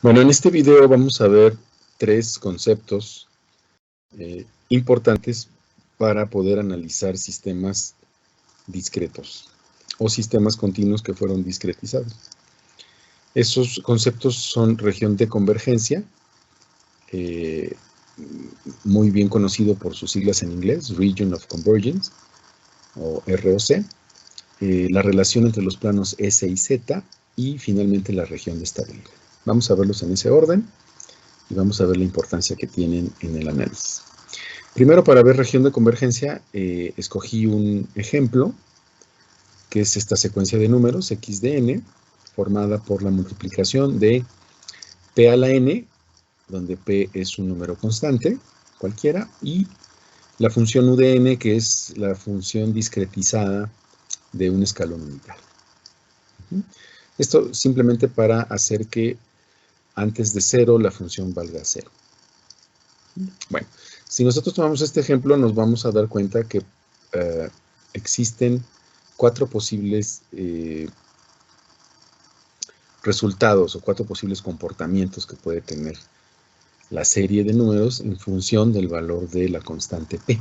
Bueno, en este video vamos a ver tres conceptos importantes para poder analizar sistemas discretos o sistemas continuos que fueron discretizados. Esos conceptos son región de convergencia, muy bien conocido por sus siglas en inglés, Region of Convergence, o ROC, la relación entre los planos S y Z, y finalmente la región de estabilidad. Vamos a verlos en ese orden y vamos a ver la importancia que tienen en el análisis. Primero, para ver región de convergencia, escogí un ejemplo, que es esta secuencia de números, x de n, formada por la multiplicación de p a la n, donde p es un número constante, cualquiera, y la función u de n, que es la función discretizada de un escalón unitario. Esto simplemente para hacer que antes de 0 la función valga 0. Bueno, si nosotros tomamos este ejemplo, nos vamos a dar cuenta que existen cuatro posibles resultados o cuatro posibles comportamientos que puede tener la serie de números en función del valor de la constante p.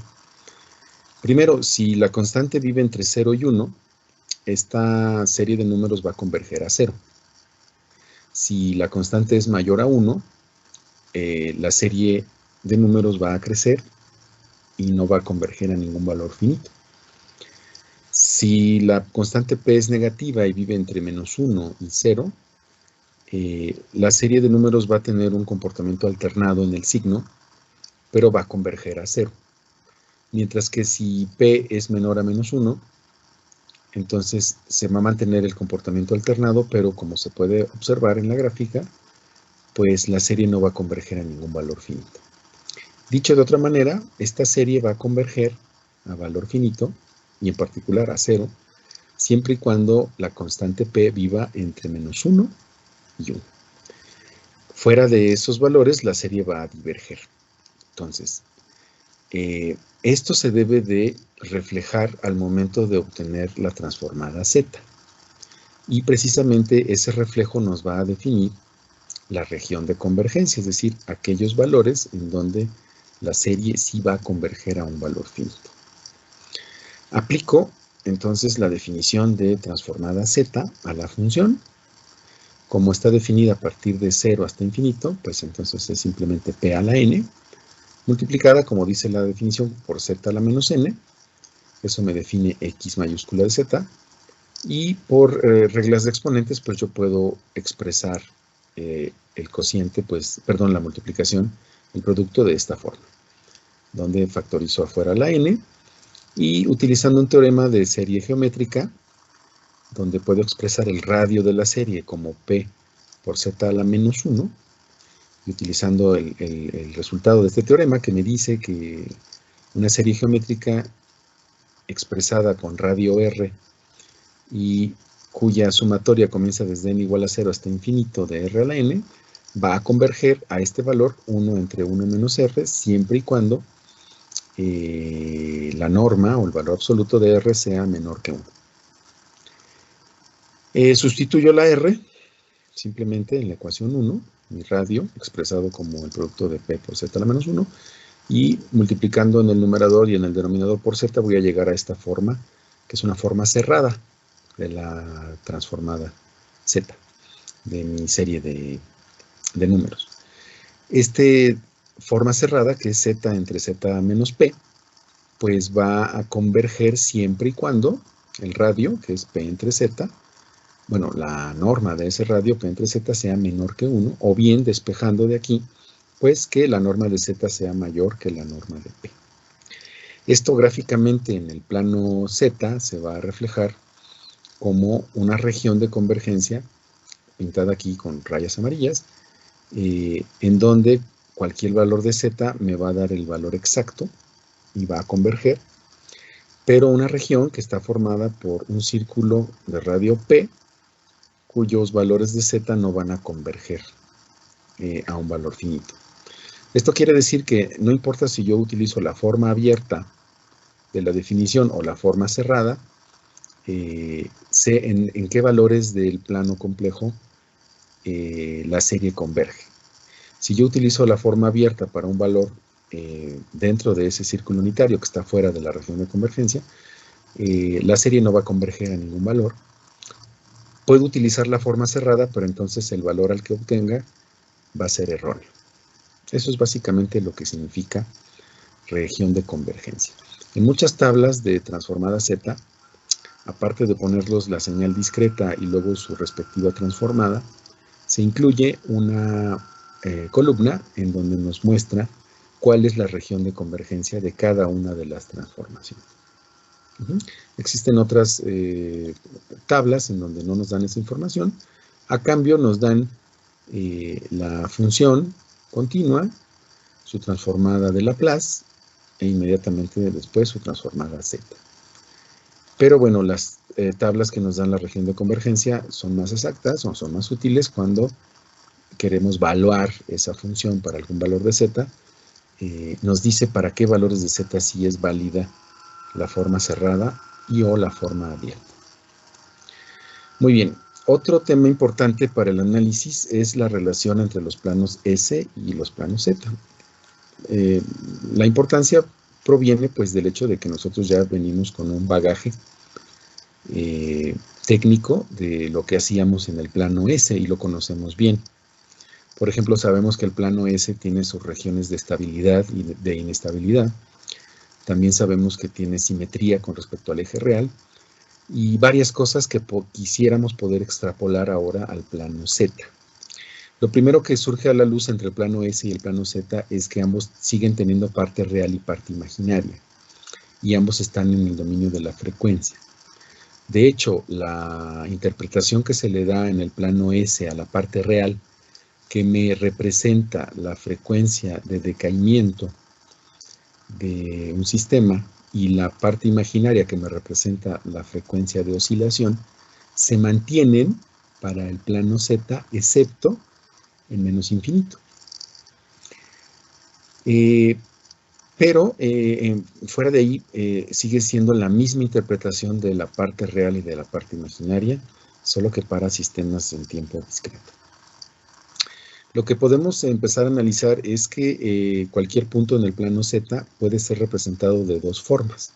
Primero, si la constante vive entre 0 y 1, esta serie de números va a converger a 0. Si la constante es mayor a 1, la serie de números va a crecer y no va a converger a ningún valor finito. Si la constante p es negativa y vive entre menos 1 y 0, la serie de números va a tener un comportamiento alternado en el signo, pero va a converger a 0. Mientras que si p es menor a menos 1, entonces se va a mantener el comportamiento alternado, pero como se puede observar en la gráfica, pues la serie no va a converger a ningún valor finito. Dicho de otra manera, esta serie va a converger a valor finito, y en particular a 0, siempre y cuando la constante p viva entre menos 1 y 1. Fuera de esos valores, la serie va a diverger. Entonces, esto se debe de reflejar al momento de obtener la transformada z. Y precisamente ese reflejo nos va a definir la región de convergencia, es decir, aquellos valores en donde la serie sí va a converger a un valor finito. Aplico entonces la definición de transformada z a la función. Como está definida a partir de 0 hasta infinito, pues entonces es simplemente p a la n, multiplicada, como dice la definición, por z a la menos n. Eso me define x mayúscula de z. Y por reglas de exponentes, pues yo puedo expresar el cociente, la multiplicación, el producto de esta forma, donde factorizo afuera la n, y utilizando un teorema de serie geométrica, donde puedo expresar el radio de la serie como p por z a la menos 1, y utilizando el resultado de este teorema, que me dice que una serie geométrica expresada con radio r y cuya sumatoria comienza desde n igual a 0 hasta infinito de r a la n, va a converger a este valor 1 entre 1 menos r, siempre y cuando la norma o el valor absoluto de r sea menor que 1. Sustituyo la r simplemente en la ecuación 1, mi radio, expresado como el producto de p por z a la menos 1, y multiplicando en el numerador y en el denominador por z voy a llegar a esta forma, que es una forma cerrada de la transformada z, de mi serie de números. Esta forma cerrada, que es z entre z menos p, pues va a converger siempre y cuando el radio, que es p entre z, bueno, la norma de ese radio p entre z sea menor que 1, o bien despejando de aquí, pues que la norma de z sea mayor que la norma de p. Esto gráficamente en el plano z se va a reflejar como una región de convergencia, pintada aquí con rayas amarillas, en donde cualquier valor de z me va a dar el valor exacto y va a converger, pero una región que está formada por un círculo de radio p, cuyos valores de z no van a converger a un valor finito. Esto quiere decir que no importa si yo utilizo la forma abierta de la definición o la forma cerrada, sé en qué valores del plano complejo la serie converge. Si yo utilizo la forma abierta para un valor dentro de ese círculo unitario que está fuera de la región de convergencia, la serie no va a converger a ningún valor. Puedo utilizar la forma cerrada, pero entonces el valor al que obtenga va a ser erróneo. Eso es básicamente lo que significa región de convergencia. En muchas tablas de transformada Z, aparte de ponerlos la señal discreta y luego su respectiva transformada, se incluye una columna en donde nos muestra cuál es la región de convergencia de cada una de las transformaciones. Existen otras tablas en donde no nos dan esa información. A cambio nos dan la función continua, su transformada de Laplace e inmediatamente después su transformada Z. Pero bueno, las tablas que nos dan la región de convergencia son más exactas o son más útiles cuando queremos evaluar esa función para algún valor de Z. Nos dice para qué valores de Z sí es válida la forma cerrada y o la forma abierta. Muy bien, otro tema importante para el análisis es la relación entre los planos S y los planos Z. La importancia proviene pues del hecho de que nosotros ya venimos con un bagaje técnico de lo que hacíamos en el plano S y lo conocemos bien. Por ejemplo, sabemos que el plano S tiene sus regiones de estabilidad y de inestabilidad. También sabemos que tiene simetría con respecto al eje real y varias cosas que quisiéramos poder extrapolar ahora al plano Z. Lo primero que surge a la luz entre el plano S y el plano Z es que ambos siguen teniendo parte real y parte imaginaria, y ambos están en el dominio de la frecuencia. De hecho, la interpretación que se le da en el plano S a la parte real, que me representa la frecuencia de decaimiento de un sistema, y la parte imaginaria que me representa la frecuencia de oscilación, se mantienen para el plano Z, excepto en menos infinito. Pero fuera de ahí sigue siendo la misma interpretación de la parte real y de la parte imaginaria, solo que para sistemas en tiempo discreto. Lo que podemos empezar a analizar es que cualquier punto en el plano Z puede ser representado de dos formas,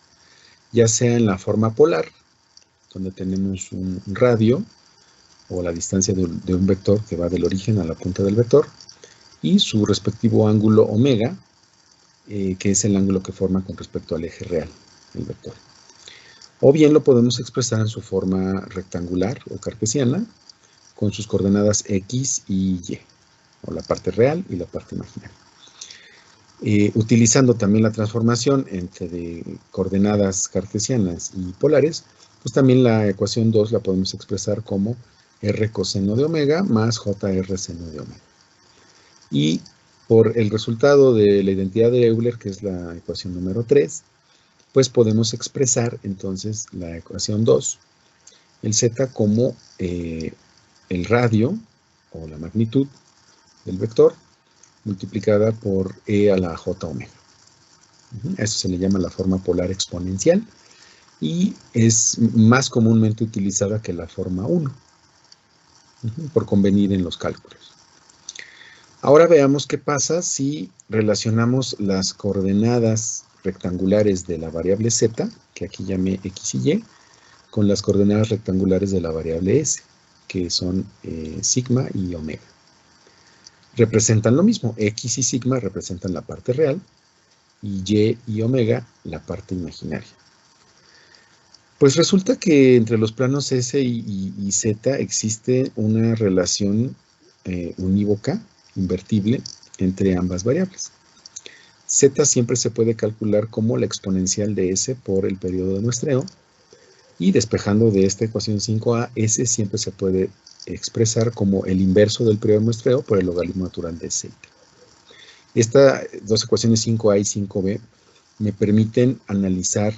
ya sea en la forma polar, donde tenemos un radio, o la distancia de un vector que va del origen a la punta del vector, y su respectivo ángulo omega, que es el ángulo que forma con respecto al eje real, el vector. O bien lo podemos expresar en su forma rectangular o cartesiana, con sus coordenadas X y Y, o la parte real y la parte imaginaria. Utilizando también la transformación entre coordenadas cartesianas y polares, pues también la ecuación 2 la podemos expresar como R coseno de omega más JR seno de omega. Y por el resultado de la identidad de Euler, que es la ecuación número 3, pues podemos expresar entonces la ecuación 2, el Z como el radio o la magnitud del vector multiplicada por E a la J omega. Eso se le llama la forma polar exponencial y es más comúnmente utilizada que la forma 1, por convenir en los cálculos. Ahora veamos qué pasa si relacionamos las coordenadas rectangulares de la variable Z, que aquí llamé X y Y, con las coordenadas rectangulares de la variable S, que son sigma y omega. Representan lo mismo, X y sigma representan la parte real, y omega la parte imaginaria. Pues resulta que entre los planos S y Z existe una relación unívoca, invertible, entre ambas variables. Z siempre se puede calcular como la exponencial de S por el periodo de muestreo, y despejando de esta ecuación 5a, S siempre se puede expresar como el inverso del periodo de muestreo por el logaritmo natural de Z. Estas dos ecuaciones 5a y 5b me permiten analizar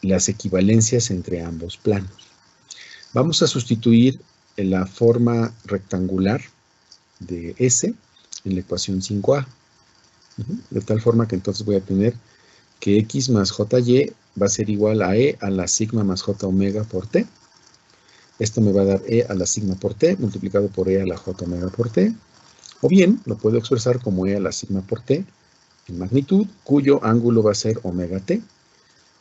las equivalencias entre ambos planos. Vamos a sustituir la forma rectangular de S en la ecuación 5a, de tal forma que entonces voy a tener que X más JY va a ser igual a E a la sigma más J omega por T. Esto me va a dar E a la sigma por T multiplicado por E a la J omega por T. O bien lo puedo expresar como E a la sigma por T en magnitud, cuyo ángulo va a ser omega T.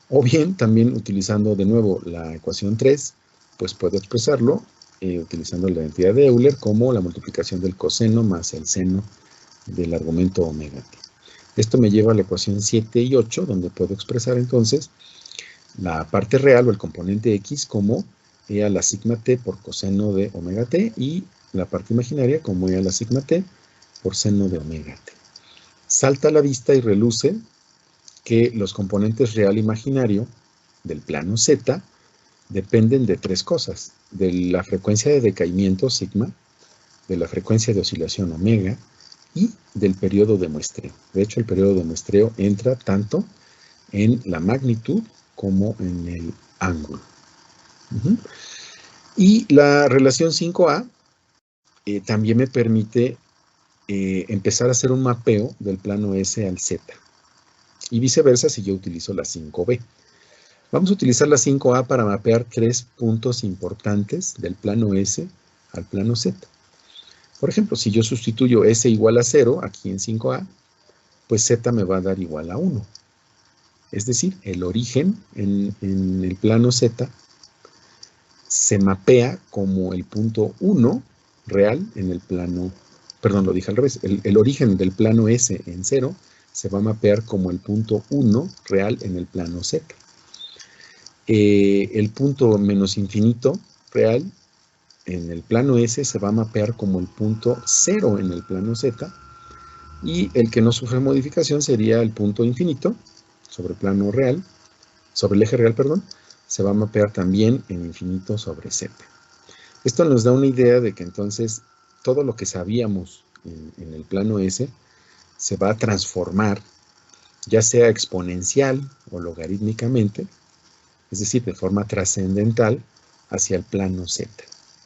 O bien también utilizando de nuevo la ecuación 3, pues puedo expresarlo utilizando la identidad de Euler como la multiplicación del coseno más el seno del argumento omega T. Esto me lleva a la ecuación 7 y 8, donde puedo expresar entonces la parte real o el componente X como E a la sigma T por coseno de omega T y la parte imaginaria como E a la sigma T por seno de omega T. Salta a la vista y reluce que los componentes real e imaginario del plano Z dependen de tres cosas: de la frecuencia de decaimiento sigma, de la frecuencia de oscilación omega y del periodo de muestreo. De hecho, el periodo de muestreo entra tanto en la magnitud como en el ángulo. Y la relación 5A también me permite empezar a hacer un mapeo del plano S al Z. Y viceversa si yo utilizo la 5B. Vamos a utilizar la 5A para mapear tres puntos importantes del plano S al plano Z. Por ejemplo, si yo sustituyo S igual a 0 aquí en 5A, pues Z me va a dar igual a 1. Es decir, el origen en el plano Z se mapea como el punto 1 real en el plano, perdón, lo dije al revés, el origen del plano S en 0 se va a mapear como el punto 1 real en el plano Z. El punto menos infinito real en el plano S se va a mapear como el punto 0 en el plano Z, y el que no sufre modificación sería el punto infinito sobre el plano real, sobre el eje real, perdón, se va a mapear también en infinito sobre Z. Esto nos da una idea de que entonces todo lo que sabíamos en el plano S se va a transformar, ya sea exponencial o logarítmicamente, es decir, de forma trascendental, hacia el plano Z.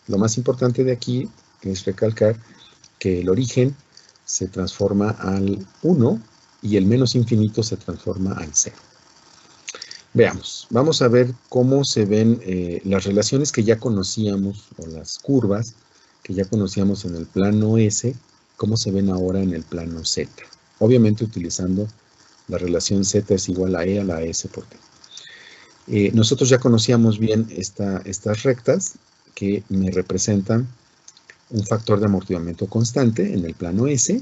Lo más importante de aquí es recalcar que el origen se transforma al 1 y el menos infinito se transforma al 0. Veamos, vamos a ver cómo se ven las relaciones que ya conocíamos, o las curvas que ya conocíamos en el plano S, cómo se ven ahora en el plano Z. Obviamente utilizando la relación Z es igual a E a la S por T. Nosotros ya conocíamos bien estas rectas que me representan un factor de amortiguamiento constante en el plano S.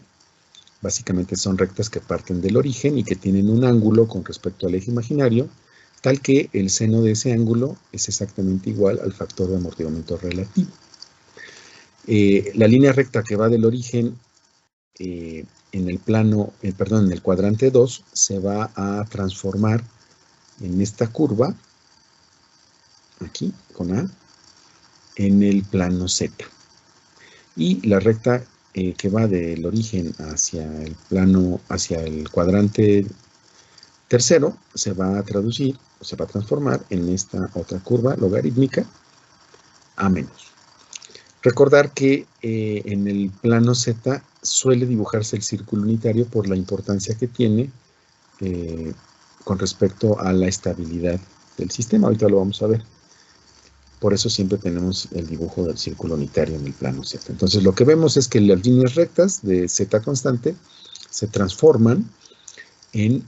Básicamente son rectas que parten del origen y que tienen un ángulo con respecto al eje imaginario, tal que el seno de ese ángulo es exactamente igual al factor de amortiguamiento relativo. La línea recta que va del origen en el plano, en el cuadrante 2, se va a transformar en esta curva, aquí con A, en el plano Z. Y la recta que va del origen hacia el plano, hacia el cuadrante tercero, se va a traducir, o se va a transformar en esta otra curva logarítmica, A menos. Recordar que en el plano Z suele dibujarse el círculo unitario por la importancia que tiene con respecto a la estabilidad del sistema. Ahorita lo vamos a ver. Por eso siempre tenemos el dibujo del círculo unitario en el plano Z. Entonces lo que vemos es que las líneas rectas de Z constante se transforman en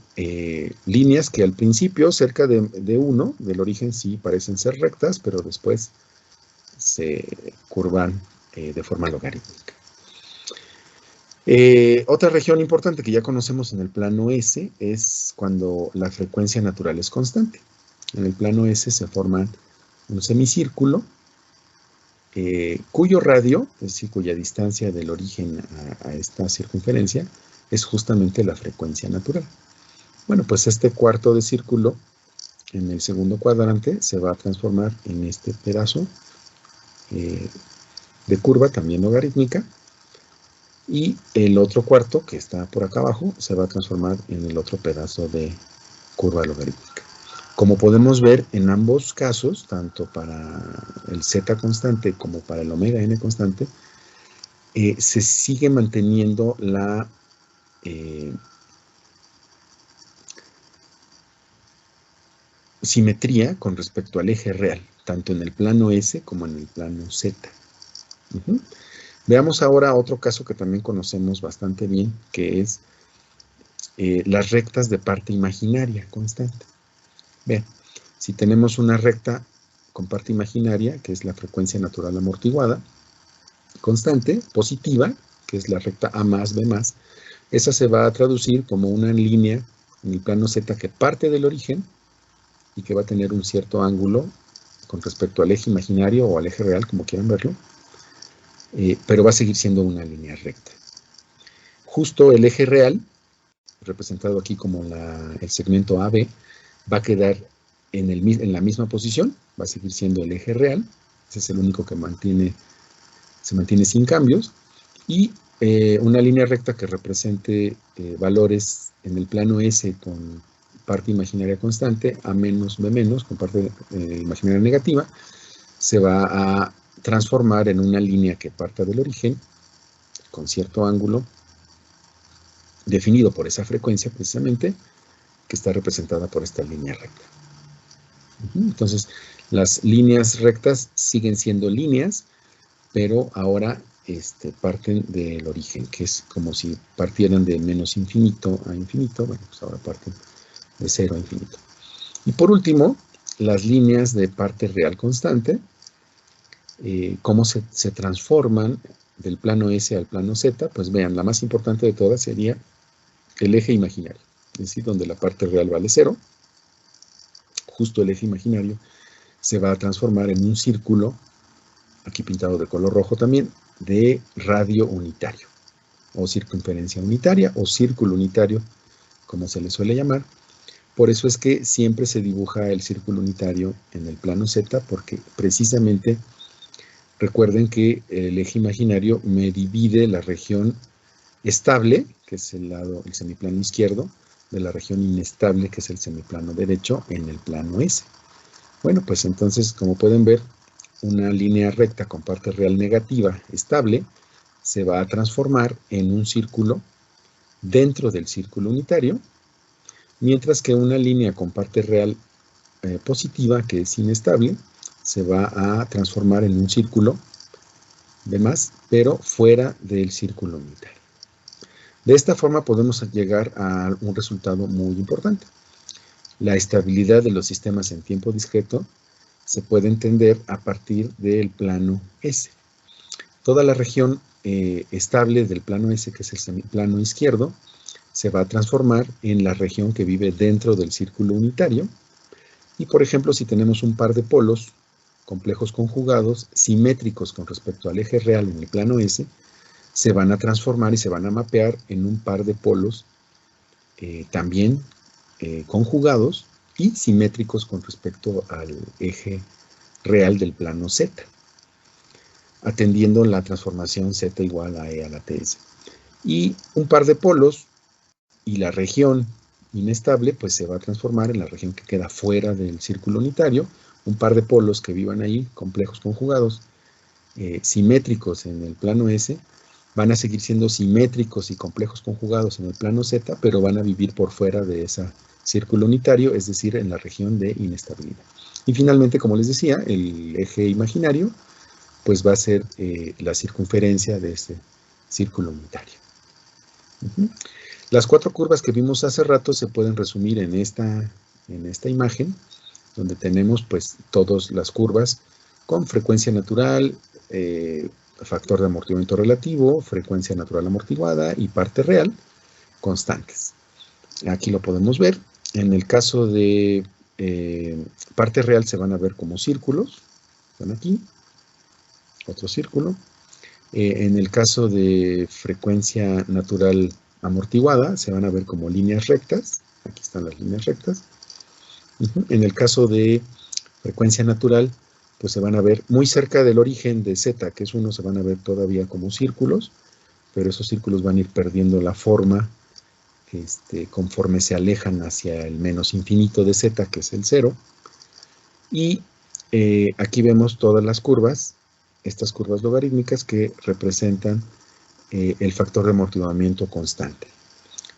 líneas que al principio, cerca de 1, del origen, sí parecen ser rectas, pero después se curvan de forma logarítmica. Otra región importante que ya conocemos en el plano S es cuando la frecuencia natural es constante. En el plano S se forma un semicírculo cuyo radio, es decir, cuya distancia del origen a esta circunferencia es justamente la frecuencia natural. Bueno, pues este cuarto de círculo en el segundo cuadrante se va a transformar en este pedazo de curva también logarítmica, y el otro cuarto que está por acá abajo se va a transformar en el otro pedazo de curva logarítmica. Como podemos ver en ambos casos, tanto para el Z constante como para el omega n constante, se sigue manteniendo simetría con respecto al eje real, tanto en el plano S como en el plano Z. Veamos ahora otro caso que también conocemos bastante bien, que es las rectas de parte imaginaria constante. Vean, si tenemos una recta con parte imaginaria, que es la frecuencia natural amortiguada, constante, positiva, que es la recta A más B más, esa se va a traducir como una línea en el plano Z que parte del origen y que va a tener un cierto ángulo con respecto al eje imaginario o al eje real, como quieran verlo, pero va a seguir siendo una línea recta. Justo el eje real, representado aquí como el segmento AB, va a quedar en la misma posición, va a seguir siendo el eje real, ese es el único que se mantiene sin cambios, y una línea recta que represente valores en el plano S con parte imaginaria constante, A menos B menos, con parte imaginaria negativa, se va a transformar en una línea que parta del origen con cierto ángulo definido por esa frecuencia precisamente, que está representada por esta línea recta. Entonces, las líneas rectas siguen siendo líneas, pero ahora parten del origen, que es como si partieran de menos infinito a infinito. Bueno, pues ahora parten de 0 a infinito. Y por último, las líneas de parte real constante, cómo se transforman del plano S al plano Z. Pues vean, la más importante de todas sería el eje imaginario, es decir, donde la parte real vale 0, justo el eje imaginario se va a transformar en un círculo, aquí pintado de color rojo también, de radio unitario, o circunferencia unitaria, o círculo unitario, como se le suele llamar. Por eso es que siempre se dibuja el círculo unitario en el plano Z, porque precisamente recuerden que el eje imaginario me divide la región estable, que es el semiplano izquierdo, de la región inestable, que es el semiplano derecho, en el plano S. Bueno, pues entonces, como pueden ver, una línea recta con parte real negativa estable se va a transformar en un círculo dentro del círculo unitario, mientras que una línea con parte real positiva, que es inestable, se va a transformar en un círculo de más, pero fuera del círculo unitario. De esta forma podemos llegar a un resultado muy importante. La estabilidad de los sistemas en tiempo discreto se puede entender a partir del plano S. Toda la región estable del plano S, que es el semiplano izquierdo, se va a transformar en la región que vive dentro del círculo unitario. Y por ejemplo, si tenemos un par de polos complejos conjugados simétricos con respecto al eje real en el plano S, se van a transformar y se van a mapear en un par de polos también conjugados y simétricos con respecto al eje real del plano Z, atendiendo la transformación Z igual a E a la TS. Y un par de polos y la región inestable pues se va a transformar en la región que queda fuera del círculo unitario. Un par de polos que vivan ahí, complejos conjugados, simétricos en el plano S, van a seguir siendo simétricos y complejos conjugados en el plano Z, pero van a vivir por fuera de ese círculo unitario, es decir, en la región de inestabilidad. Y finalmente, como les decía, el eje imaginario pues va a ser la circunferencia de este círculo unitario. Las cuatro curvas que vimos hace rato se pueden resumir en esta imagen, donde tenemos pues todas las curvas con frecuencia natural, factor de amortiguamiento relativo, frecuencia natural amortiguada y parte real constantes. Aquí lo podemos ver. En el caso de parte real se van a ver como círculos. Están aquí. Otro círculo. En el caso de frecuencia natural amortiguada se van a ver como líneas rectas. Aquí están las líneas rectas. En el caso de frecuencia natural, pues se van a ver muy cerca del origen de Z, que es 1, se van a ver todavía como círculos, pero esos círculos van a ir perdiendo la forma conforme se alejan hacia el menos infinito de Z, que es el 0. Y aquí vemos todas las curvas, estas curvas logarítmicas que representan el factor de amortiguamiento constante.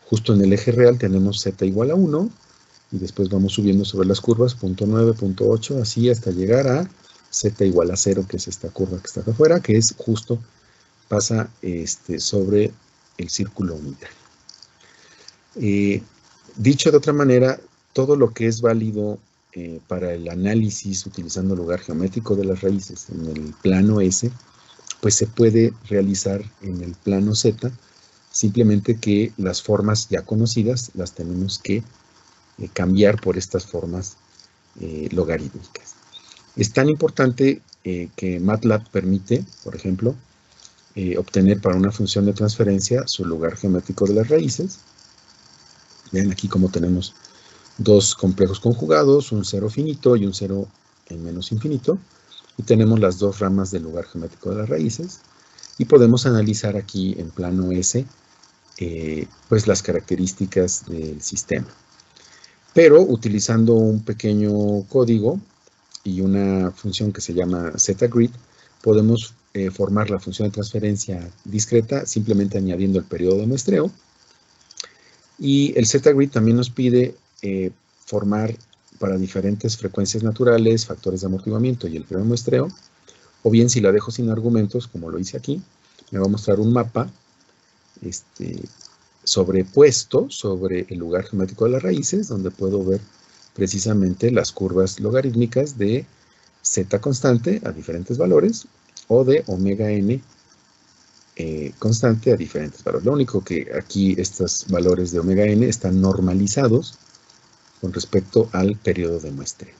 Justo en el eje real tenemos Z igual a 1, y después vamos subiendo sobre las curvas, punto 9, punto 8, así hasta llegar a z igual a 0, que es esta curva que está acá afuera, que es justo, pasa sobre el círculo unitario. Dicho de otra manera, todo lo que es válido para el análisis utilizando el lugar geométrico de las raíces en el plano S, pues se puede realizar en el plano Z, simplemente que las formas ya conocidas las tenemos que cambiar por estas formas logarítmicas. Es tan importante que MATLAB permite, por ejemplo, obtener para una función de transferencia su lugar geométrico de las raíces. Vean aquí cómo tenemos dos complejos conjugados, un cero finito y un cero en menos infinito, y tenemos las dos ramas del lugar geométrico de las raíces, y podemos analizar aquí en plano S pues las características del sistema. Pero utilizando un pequeño código y una función que se llama zgrid, podemos formar la función de transferencia discreta simplemente añadiendo el periodo de muestreo. Y el zgrid también nos pide formar para diferentes frecuencias naturales, factores de amortiguamiento y el periodo de muestreo, o bien si la dejo sin argumentos, como lo hice aquí, me va a mostrar un mapa sobrepuesto sobre el lugar geométrico de las raíces, donde puedo ver precisamente las curvas logarítmicas de z constante a diferentes valores, o de omega n constante a diferentes valores. Lo único que aquí estos valores de omega n están normalizados con respecto al periodo de muestreo.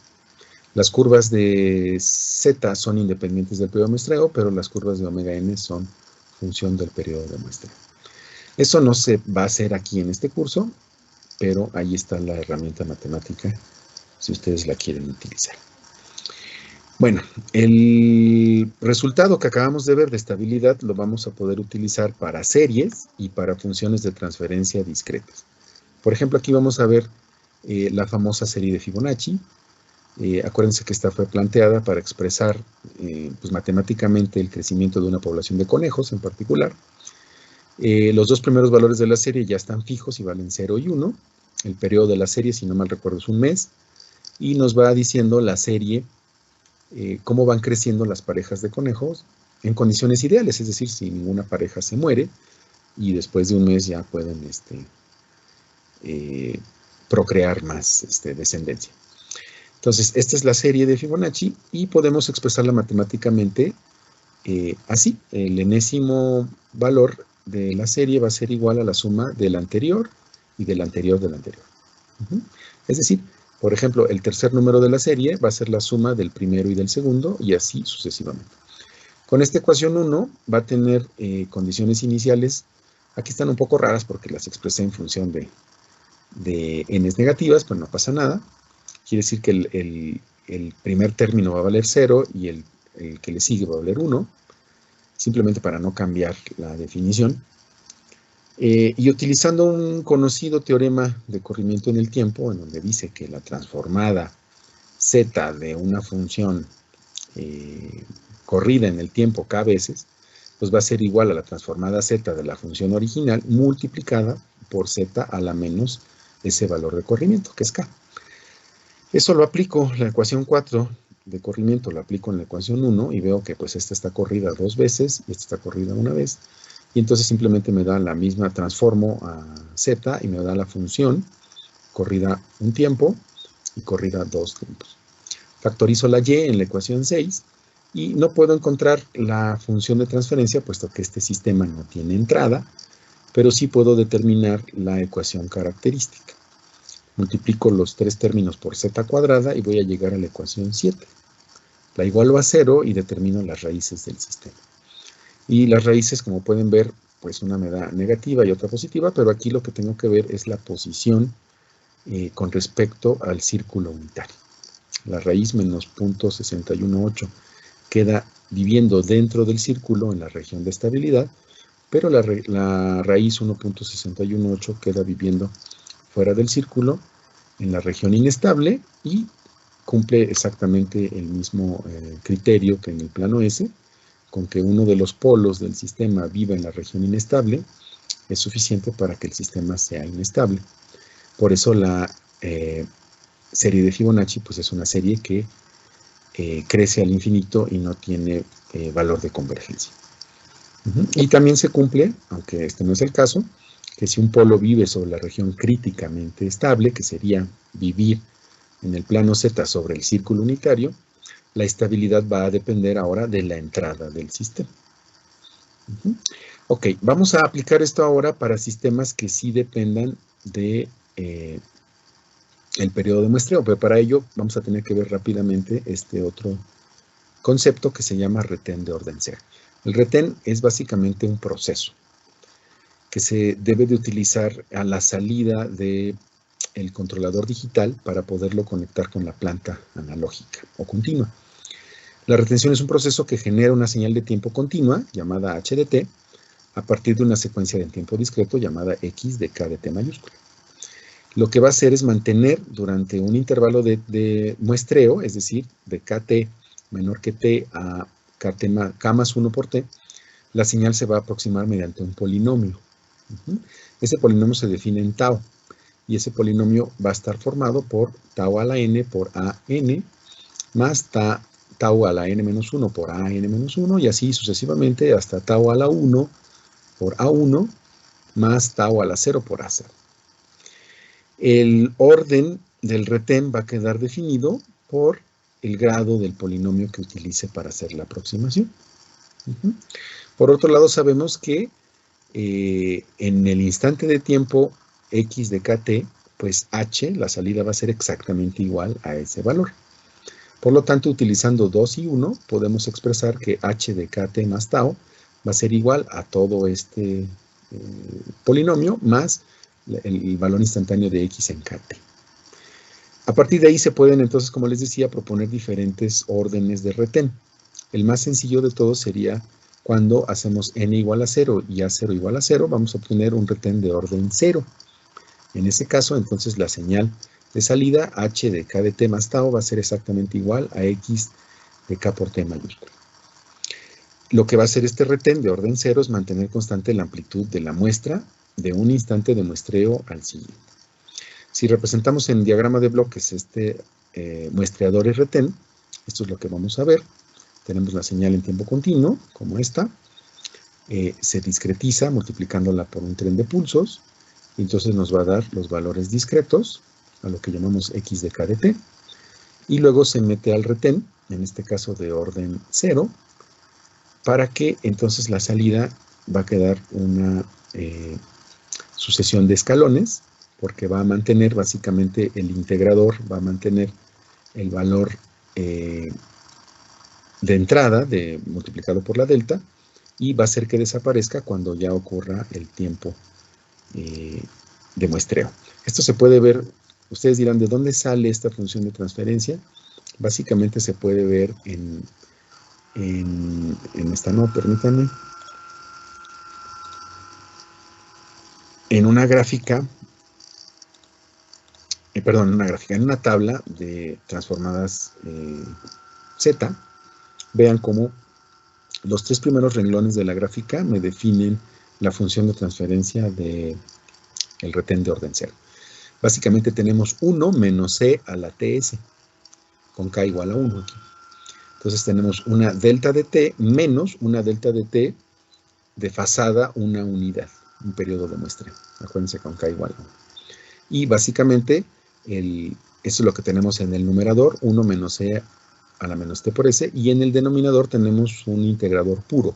Las curvas de z son independientes del periodo de muestreo, pero las curvas de omega n son función del periodo de muestreo. Eso no se va a hacer aquí en este curso, pero ahí está la herramienta matemática si ustedes la quieren utilizar. Bueno, el resultado que acabamos de ver de estabilidad lo vamos a poder utilizar para series y para funciones de transferencia discretas. Por ejemplo, aquí vamos a ver la famosa serie de Fibonacci. Acuérdense que esta fue planteada para expresar pues, matemáticamente el crecimiento de una población de conejos en particular. Los dos primeros valores de la serie ya están fijos y valen 0 y 1. El periodo de la serie, si no mal recuerdo, es un mes. Y nos va diciendo la serie cómo van creciendo las parejas de conejos en condiciones ideales, es decir, si ninguna pareja se muere y después de un mes ya pueden procrear más descendencia. Entonces, esta es la serie de Fibonacci y podemos expresarla matemáticamente así. El enésimo valor de la serie va a ser igual a la suma del anterior y del anterior del anterior. Es decir, por ejemplo, el tercer número de la serie va a ser la suma del primero y del segundo, y así sucesivamente. Con esta ecuación 1 va a tener condiciones iniciales. Aquí están un poco raras porque las expresé en función de n's negativas, pero no pasa nada. Quiere decir que el primer término va a valer 0 y el que le sigue va a valer 1, simplemente para no cambiar la definición. Y utilizando un conocido teorema de corrimiento en el tiempo, en donde dice que la transformada z de una función corrida en el tiempo k veces, pues va a ser igual a la transformada z de la función original multiplicada por z a la menos ese valor de corrimiento, que es k. Eso lo aplico, la ecuación 4 de corrimiento lo aplico en la ecuación 1 y veo que pues esta está corrida 2 veces y esta está corrida una vez. Y entonces simplemente me da la misma, transformo a z y me da la función corrida un tiempo y corrida 2 tiempos. Factorizo la y en la ecuación 6 y no puedo encontrar la función de transferencia puesto que este sistema no tiene entrada, pero sí puedo determinar la ecuación característica. Multiplico los tres términos por z cuadrada y voy a llegar a la ecuación 7. La igualo a 0 y determino las raíces del sistema. Y las raíces, como pueden ver, pues una me da negativa y otra positiva, pero aquí lo que tengo que ver es la posición con respecto al círculo unitario. La raíz menos 0.618 queda viviendo dentro del círculo en la región de estabilidad, pero la raíz 1.618 queda viviendo fuera del círculo en la región inestable y cumple exactamente el mismo criterio que en el plano S, con que uno de los polos del sistema viva en la región inestable es suficiente para que el sistema sea inestable. Por eso la serie de Fibonacci, pues es una serie que crece al infinito y no tiene valor de convergencia. Y también se cumple, aunque este no es el caso, que si un polo vive sobre la región críticamente estable, que sería vivir en el plano Z sobre el círculo unitario, la estabilidad va a depender ahora de la entrada del sistema. Ok, vamos a aplicar esto ahora para sistemas que sí dependan de el periodo de muestreo, pero para ello vamos a tener que ver rápidamente este otro concepto que se llama retén de orden 0. El retén es básicamente un proceso que se debe de utilizar a la salida del controlador digital para poderlo conectar con la planta analógica o continua. La retención es un proceso que genera una señal de tiempo continua, llamada h de t, a partir de una secuencia de tiempo discreto llamada x de k de t mayúscula. Lo que va a hacer es mantener durante un intervalo de muestreo, es decir, de kt menor que t a k más 1 por t, la señal se va a aproximar mediante un polinomio. Ese polinomio se define en tau, y ese polinomio va a estar formado por tau a la n por a n, más tau a la n menos 1 por a n menos 1, y así sucesivamente hasta tau a la 1 por a1, más tau a la 0 por a0. El orden del retén va a quedar definido por el grado del polinomio que utilice para hacer la aproximación. Por otro lado, sabemos que en el instante de tiempo x de kt, pues h, la salida va a ser exactamente igual a ese valor. Por lo tanto, utilizando 2 y 1, podemos expresar que h de kt más tau va a ser igual a todo este polinomio más el valor instantáneo de x en kt. A partir de ahí se pueden entonces, como les decía, proponer diferentes órdenes de retén. El más sencillo de todos sería cuando hacemos n igual a 0 y a0 igual a 0, vamos a obtener un retén de orden 0. En ese caso, entonces, la señal de salida h de k de t más tau va a ser exactamente igual a x de k por t mayúscula. Lo que va a hacer este retén de orden 0 es mantener constante la amplitud de la muestra de un instante de muestreo al siguiente. Si representamos en diagrama de bloques este muestreador y retén, esto es lo que vamos a ver. Tenemos la señal en tiempo continuo, como esta. Se discretiza multiplicándola por un tren de pulsos. Y entonces nos va a dar los valores discretos, a lo que llamamos x de k de t. Y luego se mete al retén, en este caso de orden 0, para que entonces la salida va a quedar una sucesión de escalones, porque va a mantener básicamente el integrador, va a mantener el valor de entrada multiplicado por la delta, y va a hacer que desaparezca cuando ya ocurra el tiempo de muestreo. Esto se puede ver, ustedes dirán, ¿de dónde sale esta función de transferencia? Básicamente se puede ver en esta, no, permítanme, en una gráfica, en una tabla de transformadas Z. Vean cómo los 3 primeros renglones de la gráfica me definen la función de transferencia del retén de orden 0. Básicamente tenemos 1 menos c a la ts, con k igual a 1 aquí. Entonces tenemos una delta de t menos una delta de t desfasada una unidad, un periodo de muestreo. Acuérdense, con k igual a 1. Y básicamente, eso es lo que tenemos en el numerador, 1 menos c a la menos t por s, y en el denominador tenemos un integrador puro,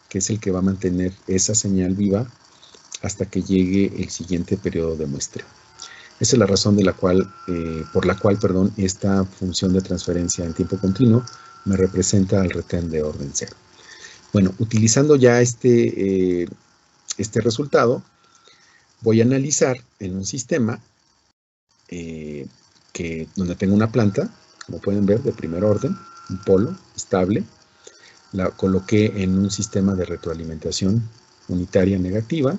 que es el que va a mantener esa señal viva hasta que llegue el siguiente periodo de muestreo. Esa es la razón por la cual esta función de transferencia en tiempo continuo me representa al retén de orden 0. Bueno, utilizando ya este resultado, voy a analizar en un sistema donde tengo una planta, como pueden ver, de primer orden, un polo estable. La coloqué en un sistema de retroalimentación unitaria negativa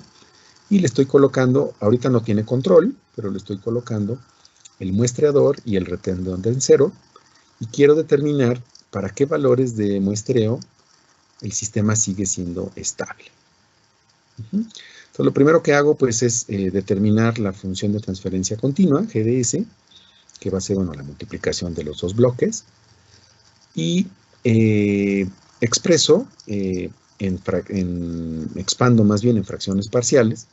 y le estoy colocando, ahorita no tiene control, pero le estoy colocando el muestreador y el retén de orden 0, y quiero determinar para qué valores de muestreo el sistema sigue siendo estable. Entonces, lo primero que hago, pues, es determinar la función de transferencia continua, G de S, que va a ser, bueno, la multiplicación de los dos bloques, y expreso, expando más bien en fracciones parciales,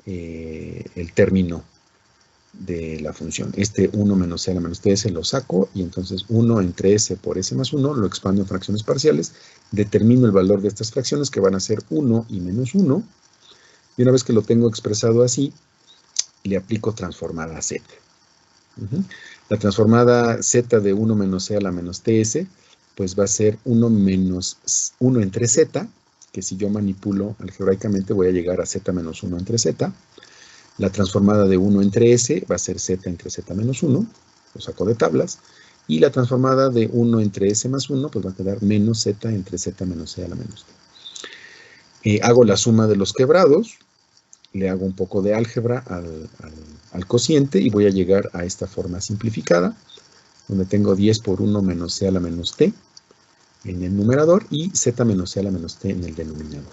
el término de la función. Este 1 menos C a la menos TS lo saco, y entonces 1 entre S por S más 1 lo expando en fracciones parciales, determino el valor de estas fracciones, que van a ser 1 y menos 1, y una vez que lo tengo expresado así, le aplico transformada Z. La transformada Z de 1 menos C a la menos TS, pues va a ser 1 menos 1 entre Z, que si yo manipulo algebraicamente voy a llegar a Z menos 1 entre Z. La transformada de 1 entre S va a ser Z entre Z menos 1, lo saco de tablas. Y la transformada de 1 entre S más 1, pues va a quedar menos Z entre Z menos C a la menos T. Hago la suma de los quebrados, le hago un poco de álgebra al cociente y voy a llegar a esta forma simplificada, donde tengo 10 por 1 menos C a la menos T en el numerador y Z menos C a la menos T en el denominador.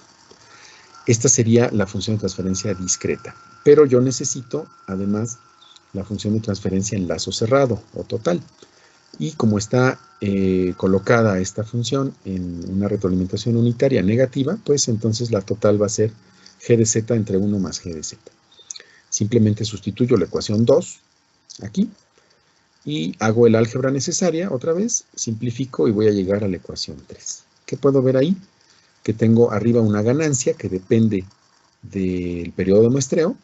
Esta sería la función de transferencia discreta, pero yo necesito, además, la función de transferencia en lazo cerrado o total. Y como está colocada esta función en una retroalimentación unitaria negativa, pues entonces la total va a ser G de Z entre 1 más G de Z. Simplemente sustituyo la ecuación 2 aquí y hago el álgebra necesaria otra vez, simplifico y voy a llegar a la ecuación 3. ¿Qué puedo ver ahí? Que tengo arriba una ganancia que depende del periodo de muestreo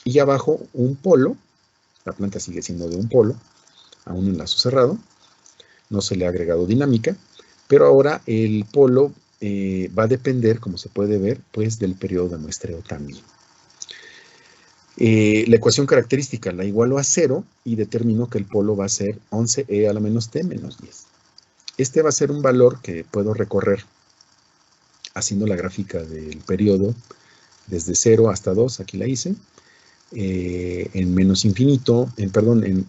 y abajo un polo. La planta sigue siendo de un polo, aún en lazo cerrado. No se le ha agregado dinámica, pero ahora el polo va a depender, como se puede ver, pues del periodo de muestreo también. La ecuación característica la igualo a 0 y determino que el polo va a ser 11e a la menos t menos 10. Este va a ser un valor que puedo recorrer haciendo la gráfica del periodo desde 0 hasta 2, aquí la hice. En menos infinito,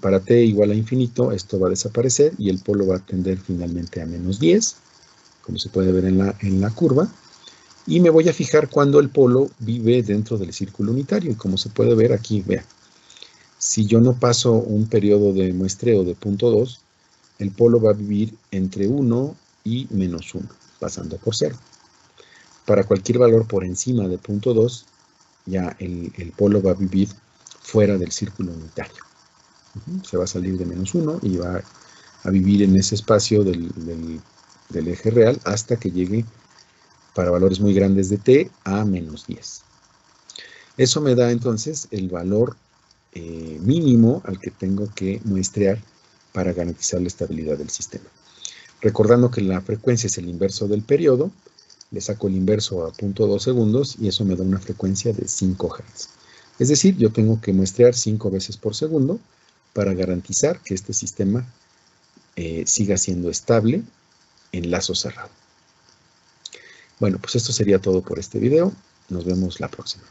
para t igual a infinito, esto va a desaparecer y el polo va a tender finalmente a menos 10, como se puede ver en la curva. Y me voy a fijar cuando el polo vive dentro del círculo unitario. Y como se puede ver aquí, vea, si yo no paso un periodo de muestreo de 0.2, el polo va a vivir entre 1 y menos 1, pasando por 0. Para cualquier valor por encima de 0.2, ya el polo va a vivir fuera del círculo unitario. Se va a salir de menos 1 y va a vivir en ese espacio del eje real hasta que llegue, para valores muy grandes de t, a menos 10. Eso me da entonces el valor mínimo al que tengo que muestrear para garantizar la estabilidad del sistema. Recordando que la frecuencia es el inverso del periodo, le saco el inverso a 0.2 segundos y eso me da una frecuencia de 5 Hz. Es decir, yo tengo que muestrear 5 veces por segundo para garantizar que este sistema siga siendo estable en lazo cerrado. Bueno, pues esto sería todo por este video. Nos vemos la próxima.